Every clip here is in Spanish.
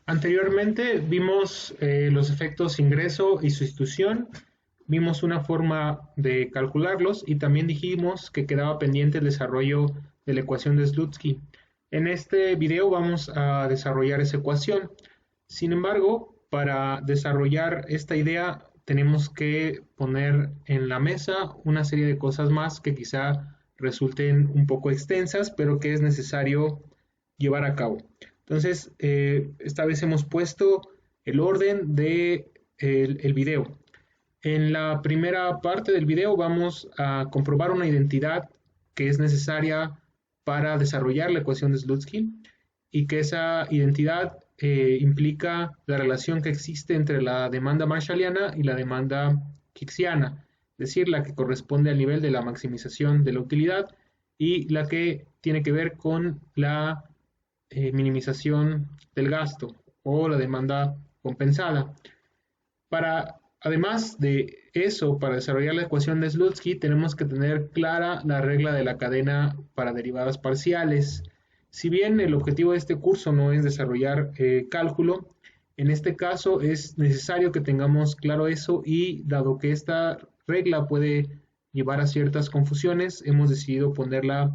Anteriormente vimos los efectos ingreso y sustitución, vimos una forma de calcularlos y también dijimos que quedaba pendiente el desarrollo de la ecuación de Slutsky. En este video vamos a desarrollar esa ecuación. Sin embargo, para desarrollar esta idea tenemos que poner en la mesa una serie de cosas más que quizá resulten un poco extensas, pero que es necesario llevar a cabo. Entonces, esta vez hemos puesto el orden de el video. En la primera parte del video vamos a comprobar una identidad que es necesaria para desarrollar la ecuación de Slutsky y que esa identidad implica la relación que existe entre la demanda marshalliana y la demanda hicksiana, es decir, la que corresponde al nivel de la maximización de la utilidad y la que tiene que ver con la minimización del gasto o la demanda compensada. Además de eso, para desarrollar la ecuación de Slutsky, tenemos que tener clara la regla de la cadena para derivadas parciales. Si bien el objetivo de este curso no es desarrollar cálculo, en este caso es necesario que tengamos claro eso y dado que esta regla puede llevar a ciertas confusiones, hemos decidido ponerla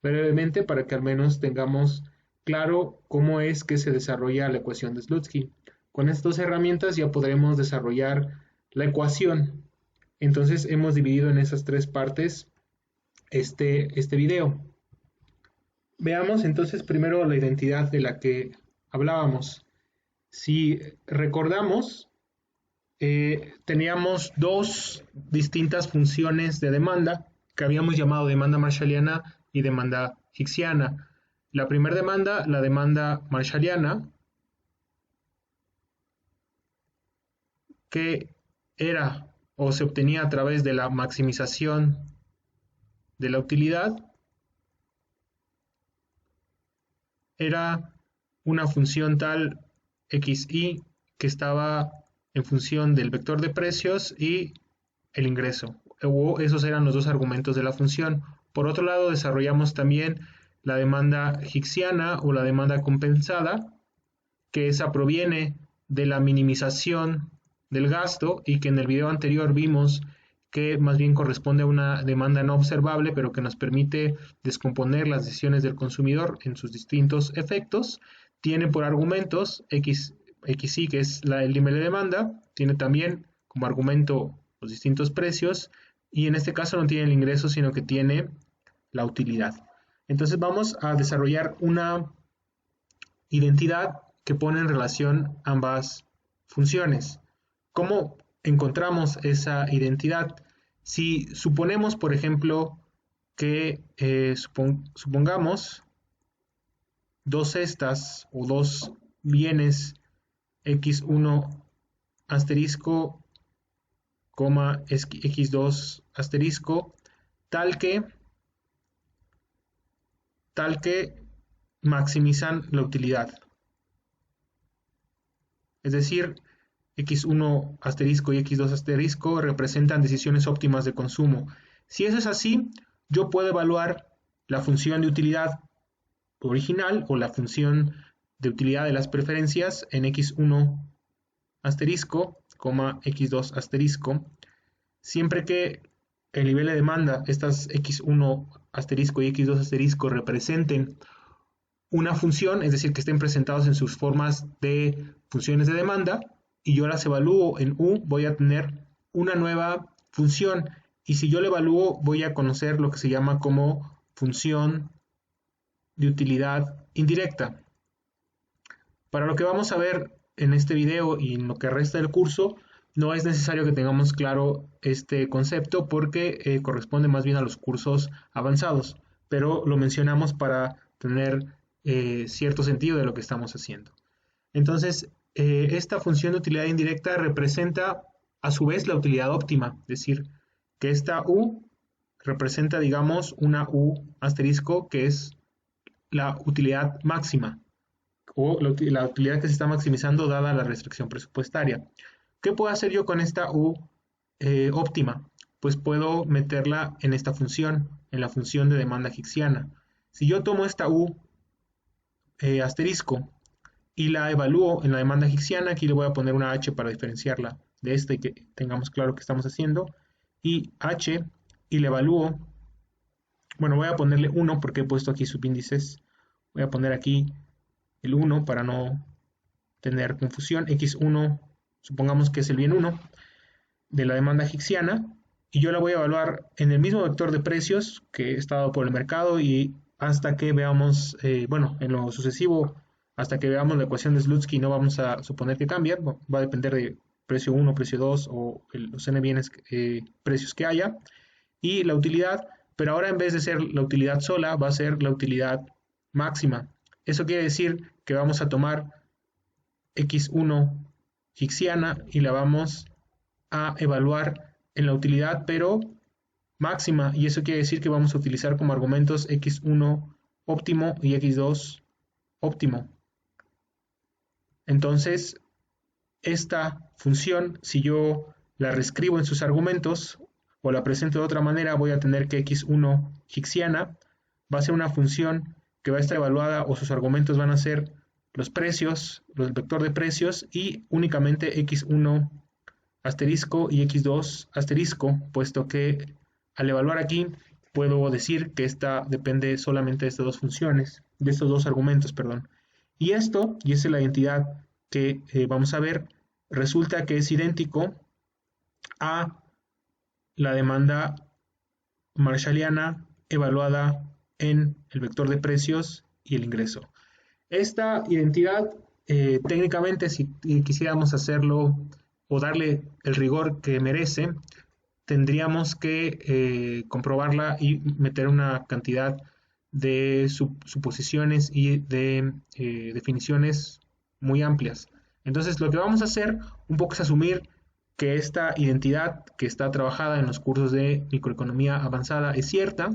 brevemente para que al menos tengamos claro cómo es que se desarrolla la ecuación de Slutsky. Con estas dos herramientas ya podremos desarrollar la ecuación. Entonces hemos dividido en esas tres partes este video. Veamos entonces primero la identidad de la que hablábamos. Si recordamos, teníamos dos distintas funciones de demanda que habíamos llamado demanda marshalliana y demanda hicksiana. La primera demanda, la demanda marshalliana, que era o se obtenía a través de la maximización de la utilidad, era una función tal xy que estaba en función del vector de precios y el ingreso, o esos eran los dos argumentos de la función. Por otro lado, desarrollamos también la demanda hicksiana o la demanda compensada, que esa proviene de la minimización del gasto y que en el video anterior vimos que más bien corresponde a una demanda no observable, pero que nos permite descomponer las decisiones del consumidor en sus distintos efectos. Tiene por argumentos xy, que es el nivel de demanda, tiene también como argumento los distintos precios, y en este caso no tiene el ingreso, sino que tiene la utilidad. Entonces vamos a desarrollar una identidad que pone en relación ambas funciones. ¿Cómo encontramos esa identidad? Si suponemos, por ejemplo, que supongamos dos cestas o dos bienes x1 asterisco, x2 asterisco, tal que maximizan la utilidad. Es decir, x1 asterisco y x2 asterisco representan decisiones óptimas de consumo. Si eso es así, yo puedo evaluar la función de utilidad original o la función de utilidad de las preferencias en x1 asterisco, x2 asterisco, siempre que el nivel de demanda, estas x1 asterisco y x2 asterisco representen una función, es decir, que estén presentados en sus formas de funciones de demanda, y yo las evalúo en U, voy a tener una nueva función, y si yo la evalúo voy a conocer lo que se llama como función de utilidad indirecta. Para lo que vamos a ver en este video y en lo que resta del curso, no es necesario que tengamos claro este concepto porque corresponde más bien a los cursos avanzados, pero lo mencionamos para tener cierto sentido de lo que estamos haciendo. Entonces, esta función de utilidad indirecta representa a su vez la utilidad óptima, es decir, que esta U representa, digamos, una U asterisco que es la utilidad máxima o la utilidad que se está maximizando dada la restricción presupuestaria. ¿Qué puedo hacer yo con esta U óptima? Pues puedo meterla en esta función, en la función de demanda hicksiana. Si yo tomo esta U asterisco y la evalúo en la demanda hicksiana. Aquí le voy a poner una H para diferenciarla de esta y que tengamos claro qué estamos haciendo. Y H, y le evalúo, bueno, voy a ponerle 1 porque he puesto aquí subíndices. Voy a poner aquí el 1 para no tener confusión. X1, supongamos que es el bien 1 de la demanda hicksiana, y yo la voy a evaluar en el mismo vector de precios que está dado por el mercado y hasta que veamos, bueno, en lo sucesivo, hasta que veamos la ecuación de Slutsky, no vamos a suponer que cambia, va a depender de precio 1, precio 2 o los n bienes precios que haya, y la utilidad, pero ahora en vez de ser la utilidad sola, va a ser la utilidad máxima. Eso quiere decir que vamos a tomar X1 hicksiana y la vamos a evaluar en la utilidad, pero máxima, y eso quiere decir que vamos a utilizar como argumentos X1 óptimo y X2 óptimo. Entonces, esta función, si yo la reescribo en sus argumentos o la presento de otra manera, voy a tener que X1 hicksiana va a ser una función que va a estar evaluada, o sus argumentos van a ser los precios, el vector de precios, y únicamente X1 asterisco y X2 asterisco, puesto que al evaluar aquí puedo decir que esta depende solamente de estas dos funciones, de estos dos argumentos, perdón. Y esto, y esa es la identidad que vamos a ver, resulta que es idéntico a la demanda marshalliana evaluada en el vector de precios y el ingreso. Esta identidad, técnicamente, si quisiéramos hacerlo o darle el rigor que merece, tendríamos que comprobarla y meter una cantidad de suposiciones y de definiciones muy amplias. Entonces, lo que vamos a hacer un poco es asumir que esta identidad que está trabajada en los cursos de microeconomía avanzada es cierta,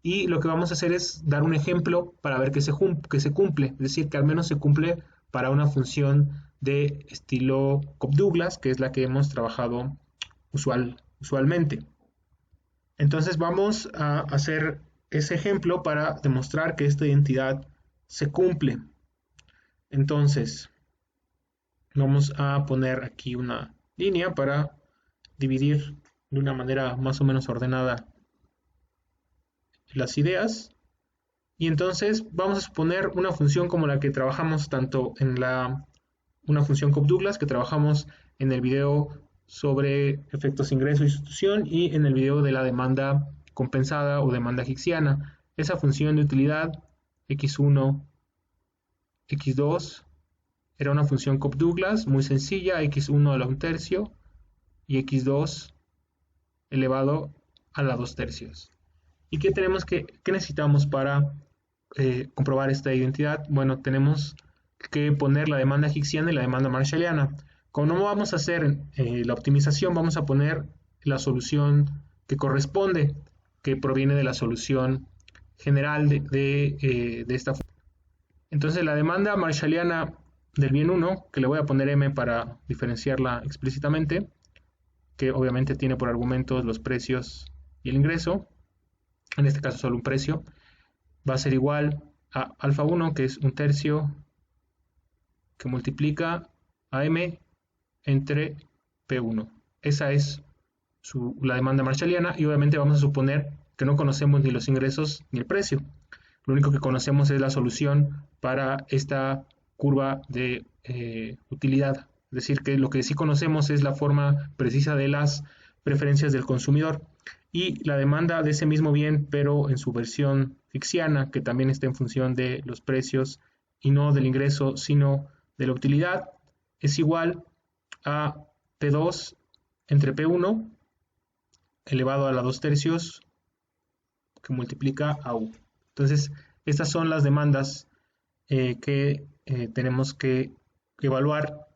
y lo que vamos a hacer es dar un ejemplo para ver que se cumple, es decir, que al menos se cumple para una función de estilo Cobb-Douglas, que es la que hemos trabajado usualmente. Entonces vamos a hacer ese ejemplo para demostrar que esta identidad se cumple. Entonces vamos a poner aquí una línea para dividir de una manera más o menos ordenada las ideas. Y entonces vamos a suponer una función como la que trabajamos tanto en una función Cobb-Douglas que trabajamos en el video sobre efectos ingreso y sustitución y en el video de la demanda compensada o demanda hicksiana. Esa función de utilidad x1, x2 era una función Cobb-Douglas muy sencilla, x1 a la 1/3 y x2 elevado a la 2/3. ¿Y qué necesitamos para comprobar esta identidad? Bueno, tenemos que poner la demanda hicksiana y la demanda marshalliana. Como no vamos a hacer la optimización, vamos a poner la solución que corresponde, que proviene de la solución general de esta función. Entonces la demanda marshalliana del bien 1, que le voy a poner M para diferenciarla explícitamente, que obviamente tiene por argumentos los precios y el ingreso, en este caso solo un precio, va a ser igual a alfa 1, que es 1/3, que multiplica a M entre P1. Esa es la demanda marshalliana, y obviamente vamos a suponer que no conocemos ni los ingresos ni el precio. Lo único que conocemos es la solución para esta curva de utilidad. Es decir, que lo que sí conocemos es la forma precisa de las preferencias del consumidor. Y la demanda de ese mismo bien, pero en su versión hicksiana, que también está en función de los precios y no del ingreso, sino de la utilidad, es igual a P2 entre P1 elevado a la 2/3 que multiplica a U. Entonces, estas son las demandas que tenemos que evaluar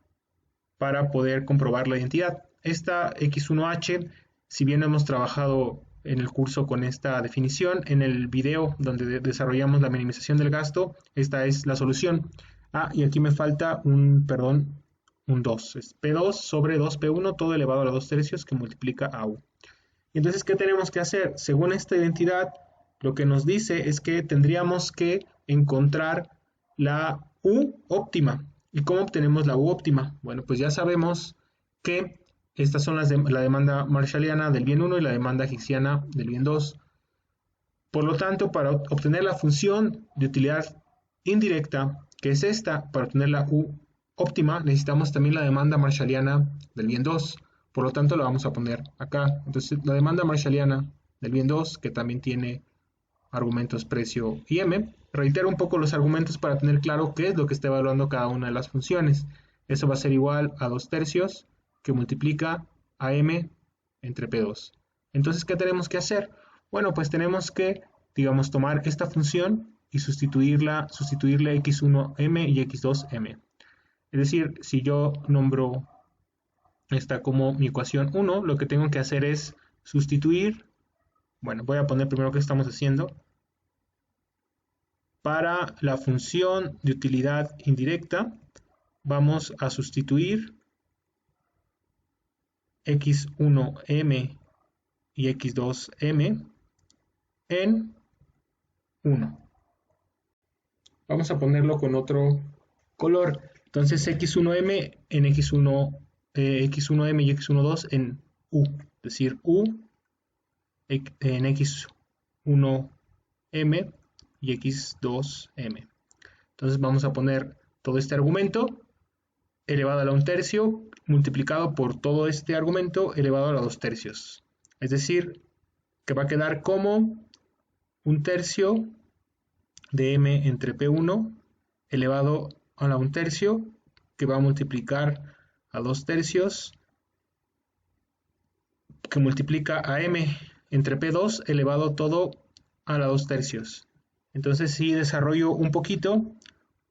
para poder comprobar la identidad. Esta X1H, si bien hemos trabajado en el curso con esta definición, en el video donde desarrollamos la minimización del gasto, esta es la solución. Y aquí me falta un 2. Es P2 sobre 2P1, todo elevado a la 2/3 que multiplica a U. Entonces, ¿qué tenemos que hacer? Según esta identidad, lo que nos dice es que tendríamos que encontrar la U óptima. ¿Y cómo obtenemos la U óptima? Bueno, pues ya sabemos que estas son la demanda marshalliana del bien 1 y la demanda higgiana del bien 2. Por lo tanto, para obtener la función de utilidad indirecta, que es esta, para obtener la U óptima, necesitamos también la demanda marshalliana del bien 2. Por lo tanto, la vamos a poner acá. Entonces, la demanda marshalliana del bien 2, que también tiene argumentos precio y m. Reitero un poco los argumentos para tener claro qué es lo que está evaluando cada una de las funciones. Eso va a ser igual a 2/3 que multiplica a m entre P2. Entonces, ¿qué tenemos que hacer? Bueno, pues tenemos que, digamos, tomar esta función y sustituirle x1m y x2m. Es decir, si yo nombro esta como mi ecuación 1, lo que tengo que hacer es sustituir, bueno, voy a poner primero qué estamos haciendo. Para la función de utilidad indirecta, vamos a sustituir x1m y x2m en 1. Vamos a ponerlo con otro color. Entonces x1m en x1m y x12 en u, es decir, u en x1m y x2m. Entonces vamos a poner todo este argumento elevado a la 1/3 multiplicado por todo este argumento elevado a la 2/3. Es decir, que va a quedar como 1/3 de m entre P1 elevado a la 1/3 que va a multiplicar a 2/3 que multiplica a m entre P2 elevado todo a la 2/3. Entonces, si desarrollo un poquito,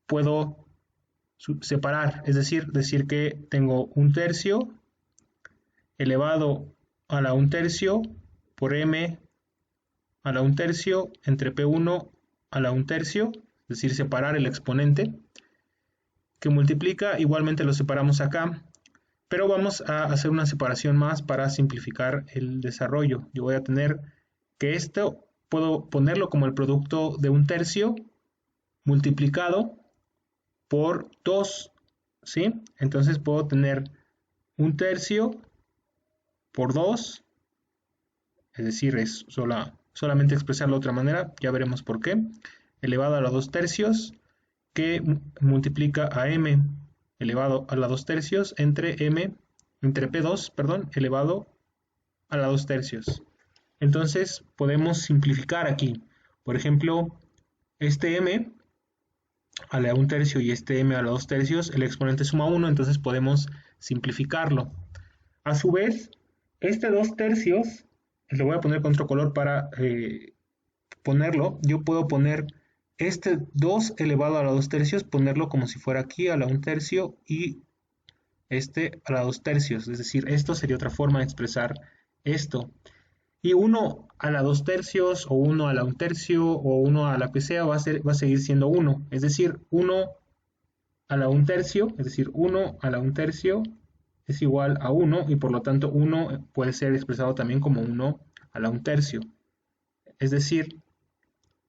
puedo separar, es decir que tengo 1/3 elevado a la 1/3 por m a la 1/3 entre P1 a la 1/3, es decir, separar el exponente, que multiplica, igualmente lo separamos acá, pero vamos a hacer una separación más para simplificar el desarrollo. Yo voy a tener que esto puedo ponerlo como el producto de 1/3 multiplicado por 2, ¿sí? Entonces puedo tener 1/3 por 2, es decir, es solamente expresarlo de otra manera, ya veremos por qué, elevado a la 2/3 que multiplica a m elevado a la 2/3 entre P2, perdón, elevado a la 2/3. Entonces podemos simplificar aquí. Por ejemplo, este m a la 1/3 y este m a la 2/3, el exponente suma 1, entonces podemos simplificarlo. A su vez, este 2/3, le voy a poner con otro color para ponerlo, yo puedo poner este 2 elevado a la 2/3, ponerlo como si fuera aquí a la 1/3 y este a la 2/3, es decir, esto sería otra forma de expresar esto. Y 1 a la 2/3 o 1 a la 1/3 o 1 a la que sea va a seguir siendo 1, es decir, 1 a la 1/3, es decir, 1 a la 1/3 es igual a 1 y por lo tanto 1 puede ser expresado también como 1 a la 1/3. Es decir,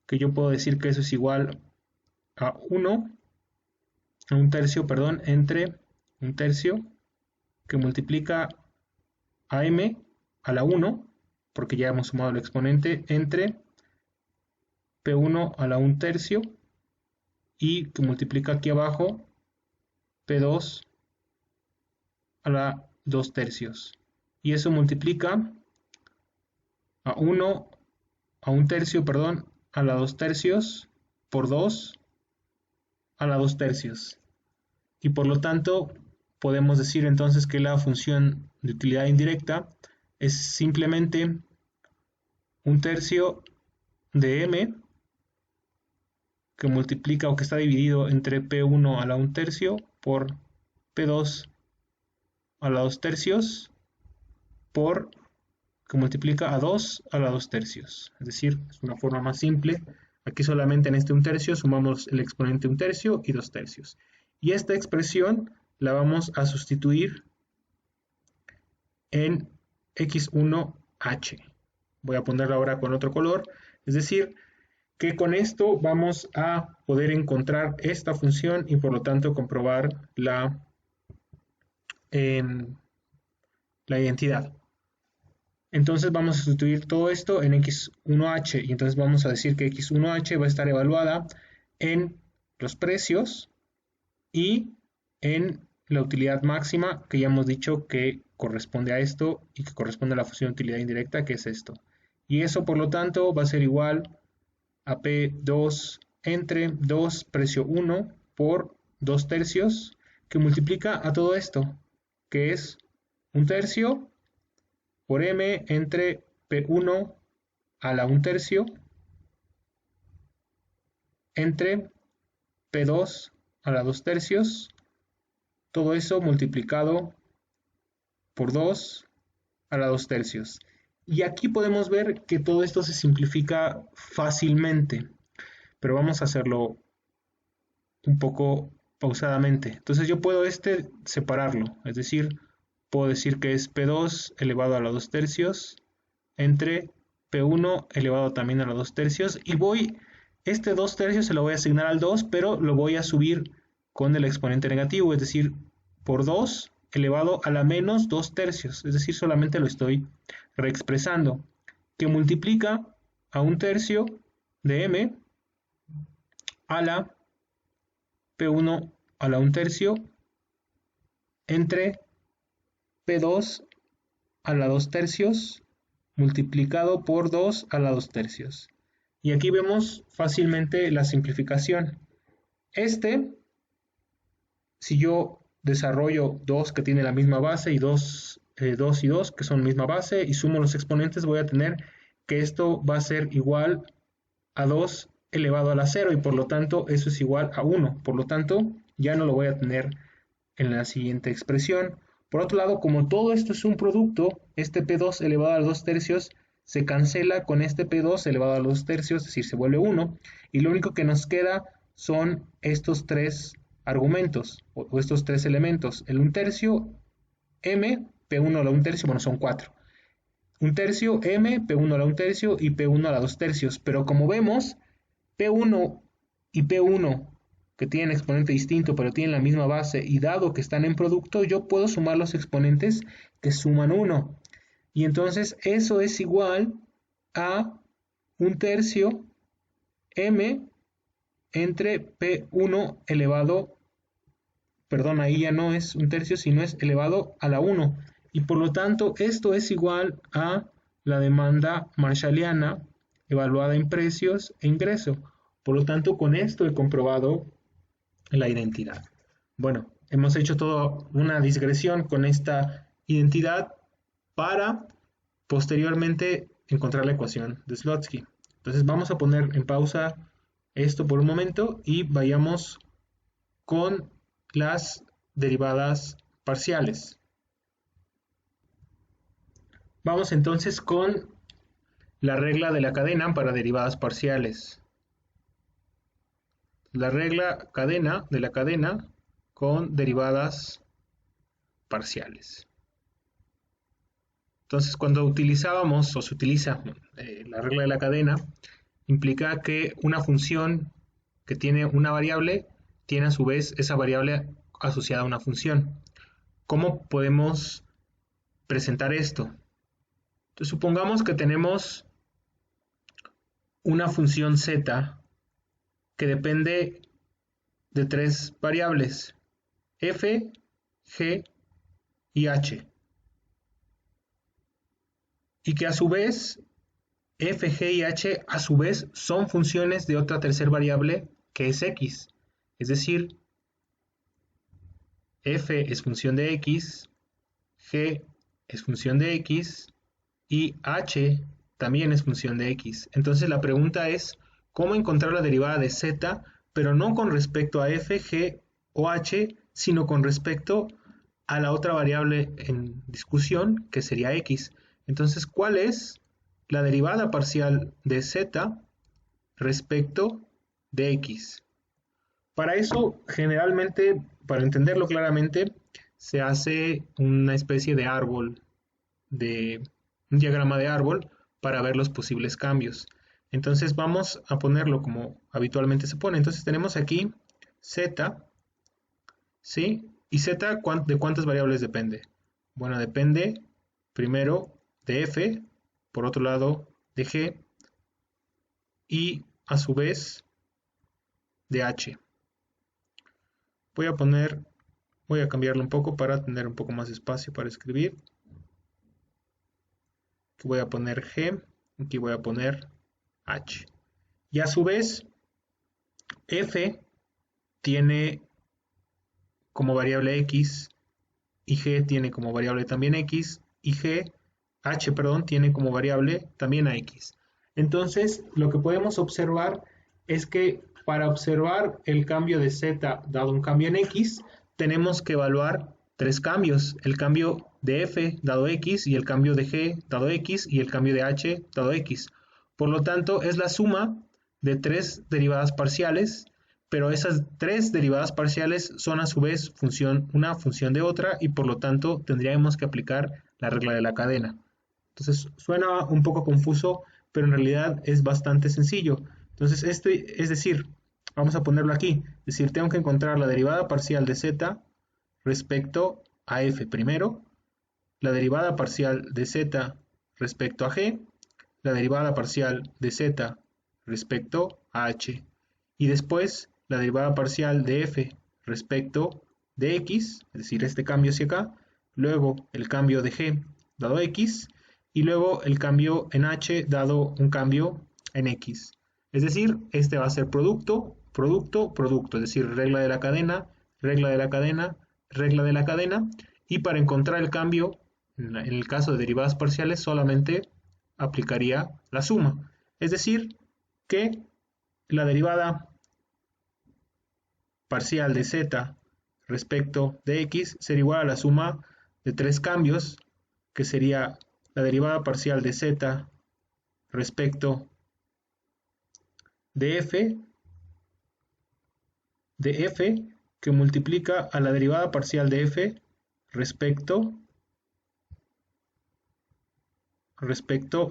que yo puedo decir que eso es igual a 1 a 1/3, perdón, entre 1/3 que multiplica a m a la 1, porque ya hemos sumado el exponente, entre P1 a la 1/3 y que multiplica aquí abajo P2 a la 2/3. Y eso multiplica a 1 a 1/3, perdón, a la 2/3 por 2 a la 2/3. Y por lo tanto, podemos decir entonces que la función de utilidad indirecta es simplemente 1/3 de m que multiplica o que está dividido entre P1 a la 1/3 por P2 a la 2/3 por que multiplica a 2 a la 2/3. Es decir, es una forma más simple. Aquí solamente en este 1/3 sumamos el exponente 1/3 y 2/3. Y esta expresión la vamos a sustituir en x1h. Voy a ponerla ahora con otro color. Es decir, que con esto vamos a poder encontrar esta función y por lo tanto comprobar la identidad. Entonces vamos a sustituir todo esto en x1h y entonces vamos a decir que x1h va a estar evaluada en los precios y en la utilidad máxima que ya hemos dicho que corresponde a esto y que corresponde a la función de utilidad indirecta, que es esto. Y eso por lo tanto va a ser igual a P2 entre 2 precio 1 por 2 tercios, que multiplica a todo esto, que es 1 tercio por M entre P1 a la 1 tercio entre P2 a la 2 tercios, todo eso multiplicado por 2 a la 2 tercios. Y aquí podemos ver que todo esto se simplifica fácilmente, pero vamos a hacerlo un poco pausadamente. Entonces yo puedo separarlo, es decir, puedo decir que es P2 elevado a la 2 tercios entre P1 elevado también a la 2 tercios y este 2 tercios se lo voy a asignar al 2, pero lo voy a subir con el exponente negativo, es decir, por 2 elevado a la menos 2 tercios, es decir, solamente lo estoy reexpresando, que multiplica a 1 tercio de M a la P1 a la 1 tercio entre P2 a la 2 tercios multiplicado por 2 a la 2 tercios. Y aquí vemos fácilmente la simplificación. Si yo desarrollo 2 que tiene la misma base y 2 y 2 que son misma base y sumo los exponentes, voy a tener que esto va a ser igual a 2 elevado a la 0 y por lo tanto eso es igual a 1. Por lo tanto ya no lo voy a tener en la siguiente expresión. Por otro lado, como todo esto es un producto, este P2 elevado a los 2 tercios se cancela con este P2 elevado a los 2 tercios, es decir, se vuelve 1, y lo único que nos queda son estos tres argumentos, o estos tres elementos, el 1 tercio, M, P1 a la 1 tercio, bueno, son 4. 1 tercio, M, P1 a la 1 tercio y P1 a la 2 tercios, pero como vemos, P1 y P1 que tienen exponente distinto pero tienen la misma base y dado que están en producto yo puedo sumar los exponentes que suman 1 y entonces eso es igual a 1 tercio M entre P1 elevado, perdón, ahí ya no es 1 tercio sino es elevado a la 1 y por lo tanto esto es igual a la demanda marshalliana evaluada en precios e ingreso. Por lo tanto con esto he comprobado la identidad. Bueno, hemos hecho toda una digresión con esta identidad para posteriormente encontrar la ecuación de Slotsky. Entonces vamos a poner en pausa esto por un momento y vayamos con las derivadas parciales. Vamos entonces con la regla de la cadena para derivadas parciales. La regla de la cadena con derivadas parciales. Entonces, cuando utilizábamos o se utiliza la regla de la cadena, implica que una función que tiene una variable tiene a su vez esa variable asociada a una función. ¿Cómo podemos presentar esto? Entonces, supongamos que tenemos una función z que depende de tres variables, f, g y h. Y que a su vez, f, g y h a su vez son funciones de otra tercera variable que es x. Es decir, f es función de x, g es función de x y h también es función de x. Entonces la pregunta es, ¿cómo encontrar la derivada de z, pero no con respecto a f, g o h, sino con respecto a la otra variable en discusión, que sería x? Entonces, ¿cuál es la derivada parcial de z respecto de x? Para eso, generalmente, para entenderlo claramente, se hace una especie de árbol, un diagrama de árbol, para ver los posibles cambios. Entonces vamos a ponerlo como habitualmente se pone. Entonces tenemos aquí z, ¿sí? ¿Y z de cuántas variables depende? Bueno, depende primero de f, por otro lado de g, y a su vez de h. Voy a cambiarlo un poco para tener un poco más de espacio para escribir. Aquí voy a poner g, aquí voy a poner h. Y a su vez, f tiene como variable x y g tiene como variable también x y h, perdón, tiene como variable también a x. Entonces, lo que podemos observar es que para observar el cambio de z dado un cambio en x, tenemos que evaluar tres cambios: el cambio de f dado x, y el cambio de g dado x, y el cambio de h dado x. Por lo tanto, es la suma de tres derivadas parciales, pero esas tres derivadas parciales son a su vez una función de otra, y por lo tanto tendríamos que aplicar la regla de la cadena. Entonces suena un poco confuso, pero en realidad es bastante sencillo. Entonces es decir, vamos a ponerlo aquí, es decir, tengo que encontrar la derivada parcial de z respecto a f primero, la derivada parcial de z respecto a g, la derivada parcial de z respecto a h, y después la derivada parcial de f respecto de x, es decir, este cambio hacia acá, luego el cambio de g dado x, y luego el cambio en h dado un cambio en x. Es decir, este va a ser producto, producto, producto, es decir, regla de la cadena, regla de la cadena, regla de la cadena, y para encontrar el cambio, en el caso de derivadas parciales, solamente aplicaría la suma. Es decir, que la derivada parcial de z respecto de x sería igual a la suma de tres cambios, que sería la derivada parcial de z respecto de f, que multiplica a la derivada parcial de f respecto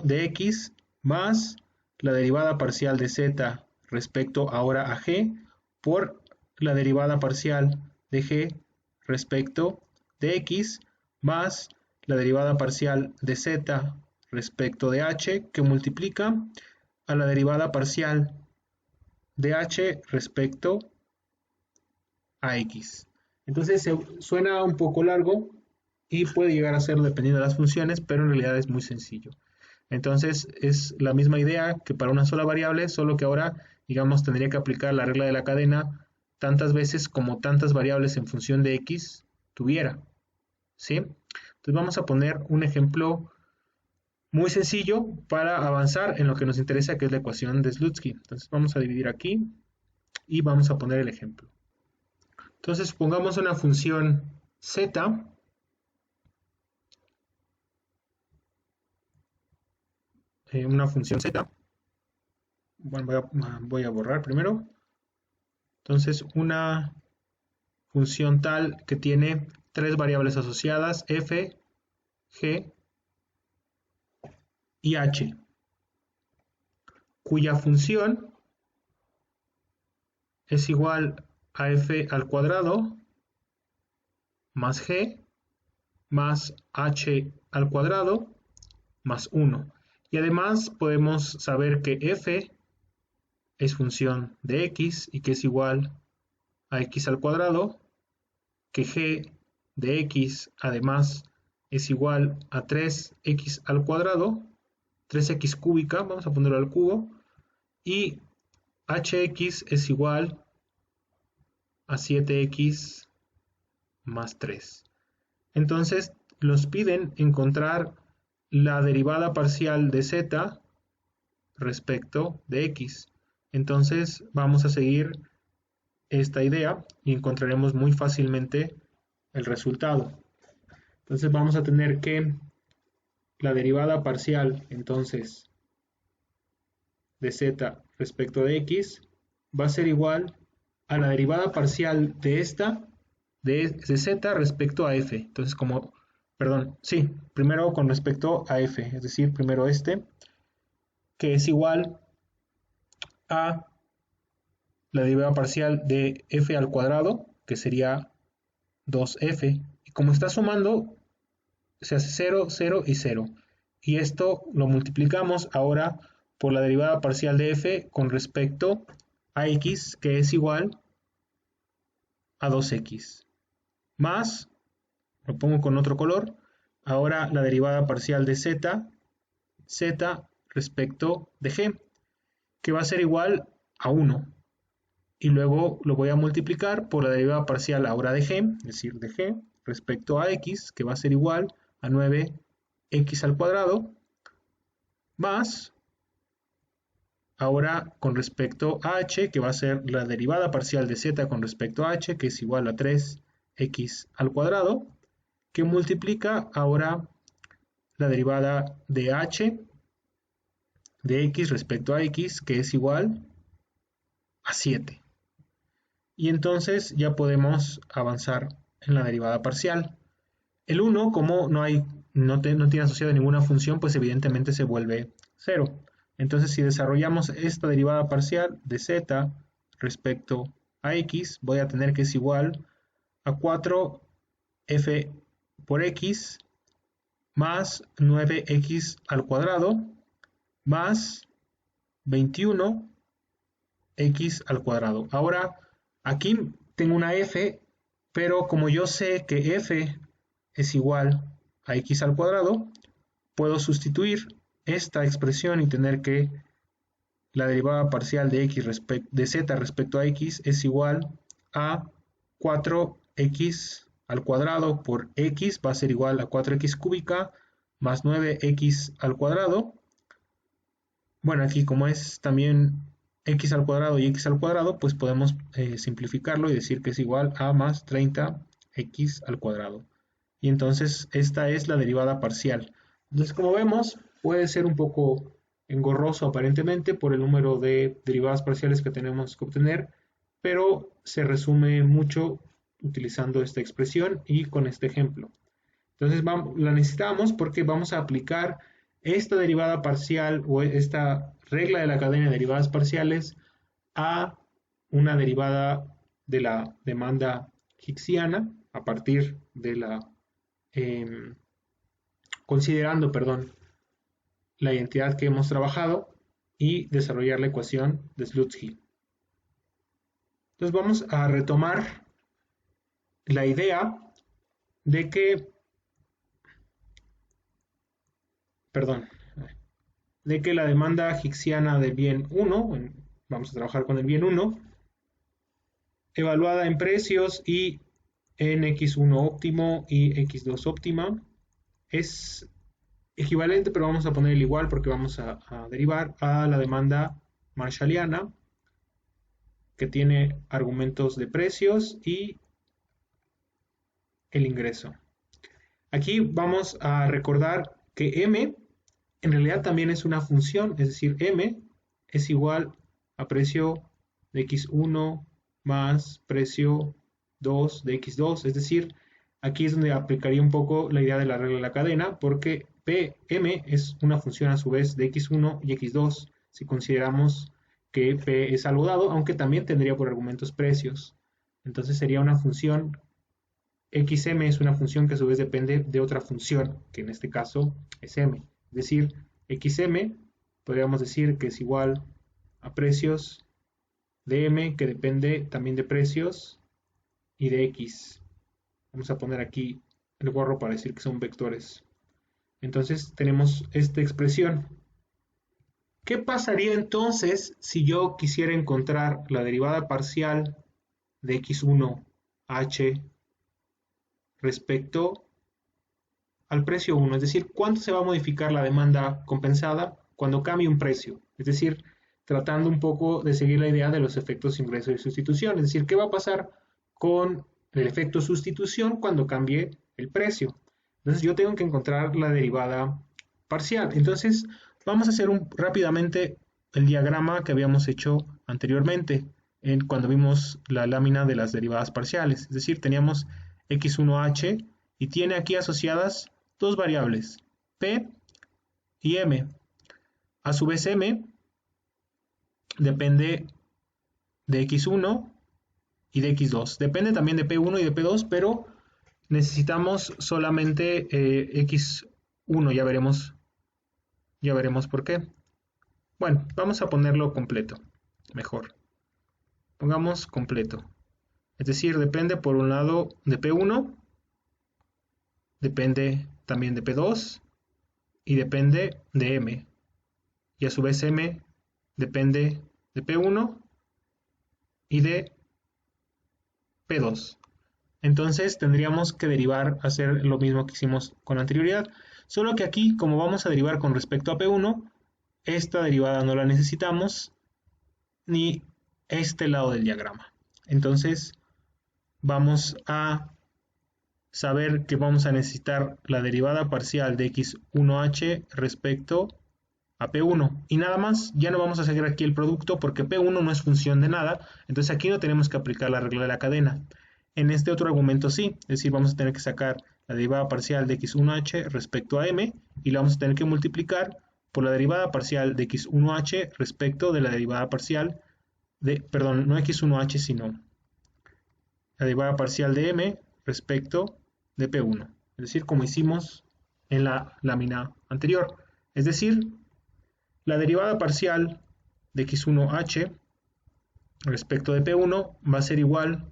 de x, más la derivada parcial de z respecto ahora a g, por la derivada parcial de g respecto de x, más la derivada parcial de z respecto de h, que multiplica a la derivada parcial de h respecto a x. Entonces suena un poco largo y puede llegar a ser dependiendo de las funciones, pero en realidad es muy sencillo. Entonces es la misma idea que para una sola variable, solo que ahora, digamos, tendría que aplicar la regla de la cadena tantas veces como tantas variables en función de x tuviera, ¿sí? Entonces vamos a poner un ejemplo muy sencillo para avanzar en lo que nos interesa, que es la ecuación de Slutsky. Entonces vamos a dividir aquí y vamos a poner el ejemplo. Entonces pongamos una función z, una función z. Bueno, voy a borrar primero. Entonces, una función tal que tiene tres variables asociadas, f, g y h, cuya función es igual a f al cuadrado más g más h al cuadrado más 1. Y además podemos saber que f es función de x y que es igual a x al cuadrado, que g de x además es igual a 3x al cuadrado, 3x cúbica, vamos a ponerlo al cubo, y hx es igual a 7x más 3. Entonces nos piden encontrar la derivada parcial de z respecto de x. Entonces vamos a seguir esta idea y encontraremos muy fácilmente el resultado. Entonces vamos a tener que la derivada parcial entonces de z respecto de x va a ser igual a la derivada parcial de esta de z respecto a f. Entonces primero con respecto a f, es decir, primero este, que es igual a la derivada parcial de f al cuadrado, que sería 2f. Y como está sumando, se hace 0, 0 y 0. Y esto lo multiplicamos ahora por la derivada parcial de f con respecto a x, que es igual a 2x. Más, lo pongo con otro color, ahora la derivada parcial de z respecto de g, que va a ser igual a 1. Y luego lo voy a multiplicar por la derivada parcial ahora de g, es decir, de g respecto a x, que va a ser igual a 9x al cuadrado, más, ahora con respecto a h, que va a ser la derivada parcial de z con respecto a h, que es igual a 3x al cuadrado, que multiplica ahora la derivada de h de x respecto a x, que es igual a 7. Y entonces ya podemos avanzar en la derivada parcial. El 1, como no tiene asociado ninguna función, pues evidentemente se vuelve 0. Entonces si desarrollamos esta derivada parcial de z respecto a x, voy a tener que es igual a 4f por x más 9x al cuadrado más 21x al cuadrado. Ahora, aquí tengo una f, pero como yo sé que f es igual a x al cuadrado, puedo sustituir esta expresión y tener que la derivada parcial de z respecto a x es igual a 4x al cuadrado por x, va a ser igual a 4x cúbica más 9x al cuadrado. Bueno, aquí como es también x al cuadrado y x al cuadrado, pues podemos simplificarlo y decir que es igual a más 30x al cuadrado. Y entonces esta es la derivada parcial. Entonces, como vemos, puede ser un poco engorroso aparentemente por el número de derivadas parciales que tenemos que obtener, pero se resume mucho utilizando esta expresión y con este ejemplo. Entonces la necesitamos porque vamos a aplicar esta derivada parcial o esta regla de la cadena de derivadas parciales a una derivada de la demanda hicksiana a partir de la considerando, la identidad que hemos trabajado y desarrollar la ecuación de Slutsky. Entonces vamos a retomar la idea de que, la demanda hicksiana del bien 1, vamos a trabajar con el bien 1, evaluada en precios y en x1 óptimo y x2 óptima, es equivalente, pero vamos a poner el igual porque vamos a derivar a la demanda marshalliana, que tiene argumentos de precios y el ingreso. Aquí vamos a recordar que m en realidad también es una función, es decir, m es igual a precio de x1 más precio 2 de x2, es decir, aquí es donde aplicaría un poco la idea de la regla de la cadena, porque Pm es una función a su vez de x1 y x2, si consideramos que P es algo dado, aunque también tendría por argumentos precios. Entonces sería una función, xm es una función que a su vez depende de otra función, que en este caso es m. Es decir, xm podríamos decir que es igual a precios de m, que depende también de precios y de x. Vamos a poner aquí el gorro para decir que son vectores. Entonces tenemos esta expresión. ¿Qué pasaría entonces si yo quisiera encontrar la derivada parcial de x1 h respecto al precio 1? Es decir, ¿cuánto se va a modificar la demanda compensada cuando cambie un precio? Es decir, tratando un poco de seguir la idea de los efectos ingreso y sustitución. Es decir, ¿qué va a pasar con el efecto sustitución cuando cambie el precio? Entonces yo tengo que encontrar la derivada parcial. Entonces vamos a hacer rápidamente el diagrama que habíamos hecho anteriormente cuando vimos la lámina de las derivadas parciales. Es decir, teníamos x1h y tiene aquí asociadas dos variables, p y m. A su vez m depende de x1 y de x2. Depende también de p1 y de p2, pero necesitamos solamente x1, ya veremos por qué. Bueno, vamos a ponerlo completo, mejor. Pongamos completo. Es decir, depende por un lado de P1, depende también de P2 y depende de M. Y a su vez M depende de P1 y de P2. Entonces tendríamos que derivar, hacer lo mismo que hicimos con anterioridad. Solo que aquí, como vamos a derivar con respecto a P1, esta derivada no la necesitamos, ni este lado del diagrama. Entonces vamos a saber que vamos a necesitar la derivada parcial de x1h respecto a P1 y nada más. Ya no vamos a seguir aquí el producto porque P1 no es función de nada, entonces aquí no tenemos que aplicar la regla de la cadena. En este otro argumento sí, es decir, vamos a tener que sacar la derivada parcial de x1h respecto a m y la vamos a tener que multiplicar por la derivada parcial de x1h respecto de la derivada parcial de, perdón, no x1h sino la derivada parcial de m respecto de P1, es decir, como hicimos en la lámina anterior. Es decir, la derivada parcial de x1h respecto de P1 va a ser igual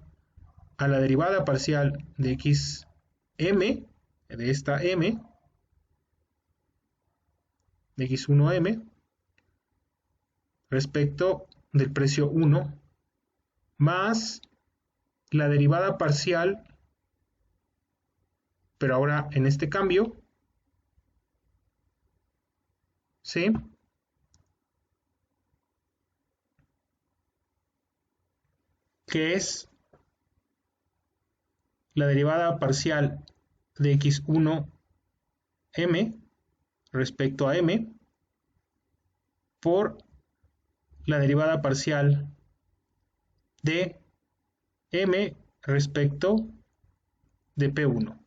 a la derivada parcial de xm, de esta m, de x1m, respecto del precio 1, más la derivada parcial, pero ahora en este cambio, ¿sí? Que es la derivada parcial de x1m respecto a m por la derivada parcial de m respecto de P1.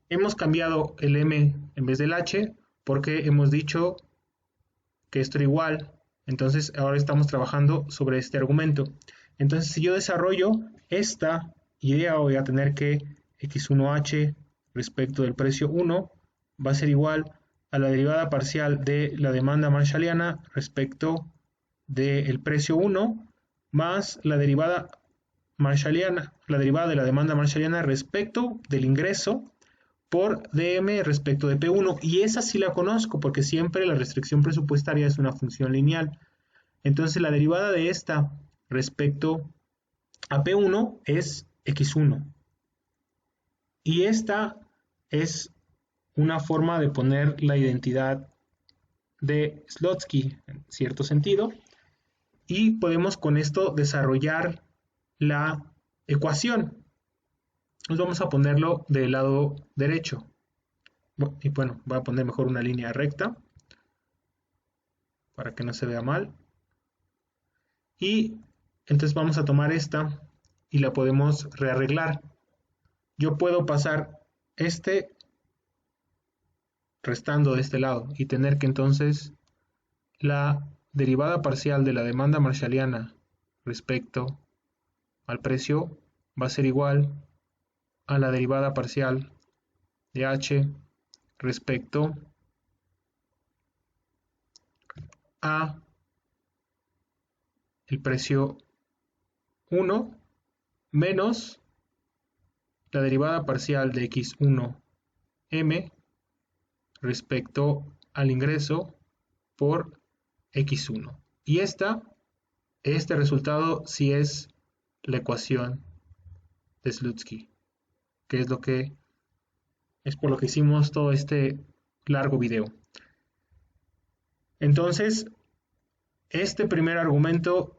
Hemos cambiado el m en vez del h porque hemos dicho que esto era igual, entonces ahora estamos trabajando sobre este argumento. Entonces si yo desarrollo esta idea voy a tener que x1h respecto del precio 1 va a ser igual a la derivada parcial de la demanda marshalliana respecto del precio 1 más la derivada marshalliana, la derivada de la demanda marshalliana respecto del ingreso por dm respecto de P1, y esa sí la conozco porque siempre la restricción presupuestaria es una función lineal. Entonces la derivada de esta respecto a P1 es x1. Y esta es una forma de poner la identidad de Slotsky en cierto sentido, y podemos con esto desarrollar la ecuación. Entonces vamos a ponerlo del lado derecho. Y bueno, voy a poner mejor una línea recta para que no se vea mal. Y entonces vamos a tomar esta y la podemos rearreglar. Yo puedo pasar este restando de este lado y tener que entonces la derivada parcial de la demanda marshalliana respecto al precio va a ser igual a la derivada parcial de h respecto a el precio 1 menos la derivada parcial de x1m respecto al ingreso por x1. Y este resultado sí es la ecuación de Slutsky, que es por lo que hicimos todo este largo video. Entonces, este primer argumento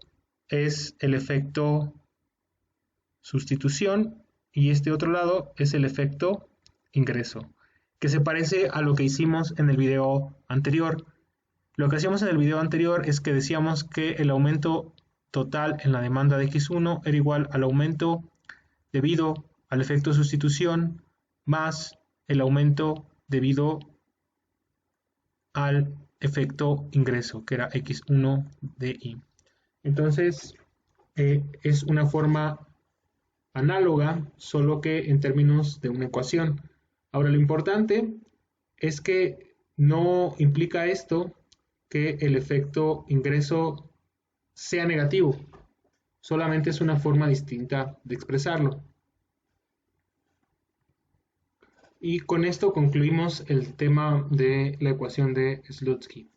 es el efecto sustitución y este otro lado es el efecto ingreso, que se parece a lo que hicimos en el video anterior. Lo que hacíamos en el video anterior es que decíamos que el aumento total en la demanda de X1 era igual al aumento debido al efecto sustitución más el aumento debido al efecto ingreso, que era X1 de Y. Entonces, es una forma análoga, solo que en términos de una ecuación. Ahora, lo importante es que no implica esto que el efecto ingreso sea negativo, solamente es una forma distinta de expresarlo. Y con esto concluimos el tema de la ecuación de Slutsky.